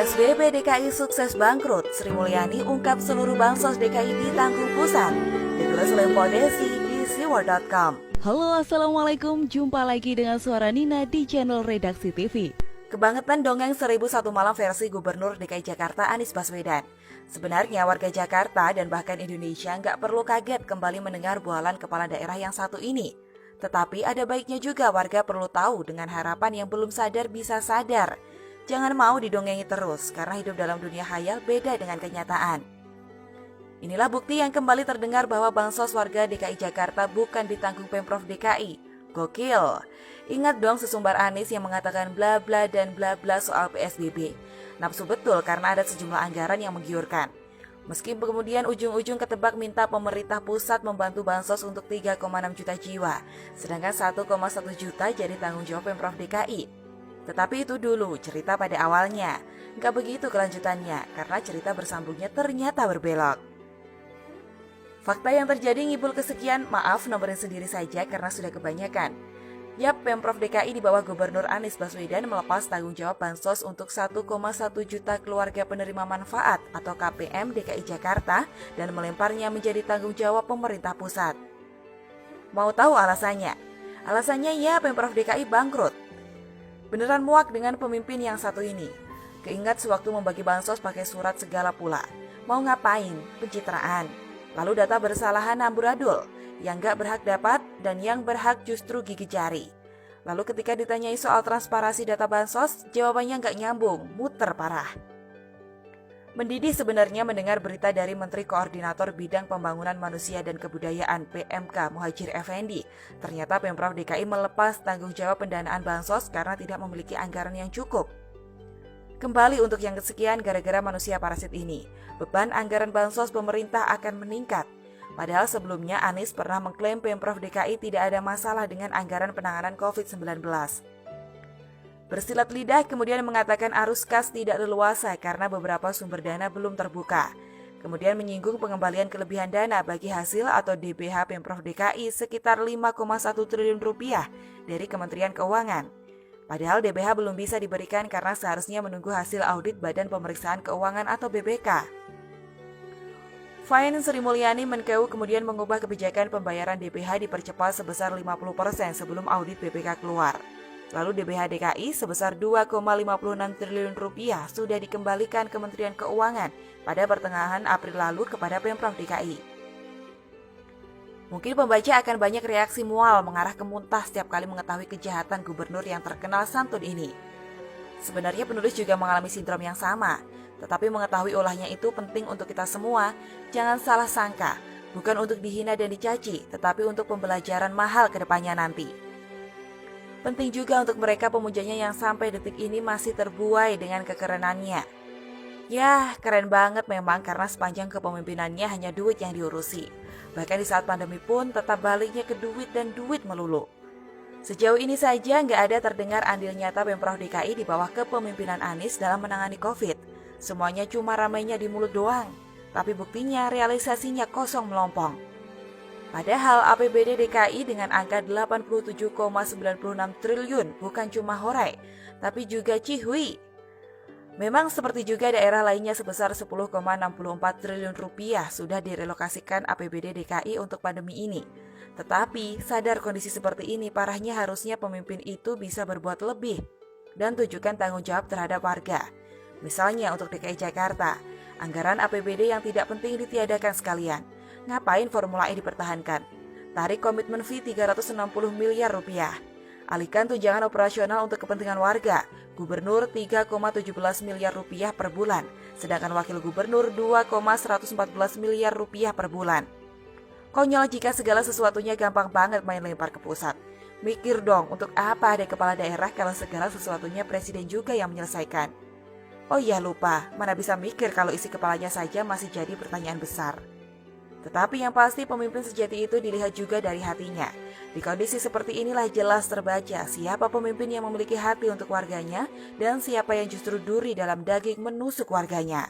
PSBB DKI sukses bangkrut, Sri Mulyani ungkap seluruh bansos DKI ditanggung pusat. Ditulis oleh Podesi di siwar.com. Halo, assalamualaikum. Jumpa lagi dengan suara Nina di channel Redaksi TV. Kebangetan dongeng 1001 malam versi Gubernur DKI Jakarta Anies Baswedan. Sebenarnya warga Jakarta dan bahkan Indonesia nggak perlu kaget kembali mendengar bualan kepala daerah yang satu ini. Tetapi ada baiknya juga warga perlu tahu dengan harapan yang belum sadar bisa sadar. Jangan mau didongengi terus karena hidup dalam dunia khayal beda dengan kenyataan. Inilah bukti yang kembali terdengar bahwa bansos warga DKI Jakarta bukan ditanggung Pemprov DKI. Gokil. Ingat dong sesumbar Anies yang mengatakan bla bla dan bla bla soal PSBB. Nafsu betul karena ada sejumlah anggaran yang menggiurkan. Meski kemudian ujung-ujung ketebak minta pemerintah pusat membantu bansos untuk 3,6 juta jiwa, sedangkan 1,1 juta jadi tanggung jawab Pemprov DKI. Tetapi itu dulu cerita pada awalnya. Nggak begitu kelanjutannya, karena cerita bersambungnya ternyata berbelok. Fakta yang terjadi ngibul kesekian, maaf nomborin sendiri saja karena sudah kebanyakan. Yap, Pemprov DKI di bawah Gubernur Anies Baswedan melepas tanggung jawab bansos untuk 1,1 juta keluarga penerima manfaat atau KPM DKI Jakarta dan melemparnya menjadi tanggung jawab pemerintah pusat. Mau tahu alasannya? Alasannya ya Pemprov DKI bangkrut. Beneran muak dengan pemimpin yang satu ini. Keingat sewaktu membagi bansos pakai surat segala pula. Mau ngapain? Pencitraan. Lalu data bersalahan amburadul. Yang gak berhak dapat dan yang berhak justru gigi jari. Lalu ketika ditanyai soal transparansi data bansos, jawabannya gak nyambung, muter parah. Mendidih sebenarnya mendengar berita dari Menteri Koordinator Bidang Pembangunan Manusia dan Kebudayaan PMK Muhadjir Effendi. Ternyata Pemprov DKI melepas tanggung jawab pendanaan bansos karena tidak memiliki anggaran yang cukup. Kembali untuk yang kesekian gara-gara manusia parasit ini, beban anggaran bansos pemerintah akan meningkat. Padahal sebelumnya Anies pernah mengklaim Pemprov DKI tidak ada masalah dengan anggaran penanganan COVID-19. Bersilat lidah kemudian mengatakan arus kas tidak leluasa karena beberapa sumber dana belum terbuka. Kemudian menyinggung pengembalian kelebihan dana bagi hasil atau DBH Pemprov DKI sekitar 5,1 triliun rupiah dari Kementerian Keuangan. Padahal DBH belum bisa diberikan karena seharusnya menunggu hasil audit Badan Pemeriksaan Keuangan atau BPK. Fine Sri Mulyani Menkeu kemudian mengubah kebijakan pembayaran DBH dipercepat sebesar 50% sebelum audit BPK keluar. Lalu DBH DKI sebesar 2,56 triliun rupiah sudah dikembalikan Kementerian Keuangan pada pertengahan April lalu kepada Pemprov DKI. Mungkin pembaca akan banyak reaksi mual mengarah ke muntah setiap kali mengetahui kejahatan gubernur yang terkenal santun ini. Sebenarnya penulis juga mengalami sindrom yang sama, tetapi mengetahui olahnya itu penting untuk kita semua. Jangan salah sangka, bukan untuk dihina dan dicaci, tetapi untuk pembelajaran mahal ke depannya nanti. Penting juga untuk mereka pemujanya yang sampai detik ini masih terbuai dengan kekerenannya. Yah, keren banget memang karena sepanjang kepemimpinannya hanya duit yang diurusi. Bahkan di saat pandemi pun tetap baliknya ke duit dan duit melulu. Sejauh ini saja nggak ada terdengar andil nyata Pemprov DKI di bawah kepemimpinan Anies dalam menangani COVID. Semuanya cuma ramainya di mulut doang, tapi buktinya realisasinya kosong melompong. Padahal APBD DKI dengan angka 87,96 triliun bukan cuma horai, tapi juga cihui. Memang seperti juga daerah lainnya sebesar 10,64 triliun rupiah sudah direlokasikan APBD DKI untuk pandemi ini. Tetapi sadar kondisi seperti ini parahnya harusnya pemimpin itu bisa berbuat lebih dan tunjukkan tanggung jawab terhadap warga. Misalnya untuk DKI Jakarta, anggaran APBD yang tidak penting ditiadakan sekalian. Ngapain Formula E dipertahankan? Tarik komitmen fee 360 miliar rupiah. Alihkan tunjangan operasional untuk kepentingan warga. Gubernur 3,17 miliar rupiah per bulan. Sedangkan wakil gubernur 2,114 miliar rupiah per bulan. Konyol jika segala sesuatunya gampang banget main lempar ke pusat. Mikir dong untuk apa ada kepala daerah kalau segala sesuatunya presiden juga yang menyelesaikan. Oh iya lupa, mana bisa mikir kalau isi kepalanya saja masih jadi pertanyaan besar. Tetapi yang pasti pemimpin sejati itu dilihat juga dari hatinya. Di kondisi seperti inilah jelas terbaca siapa pemimpin yang memiliki hati untuk warganya dan siapa yang justru duri dalam daging menusuk warganya.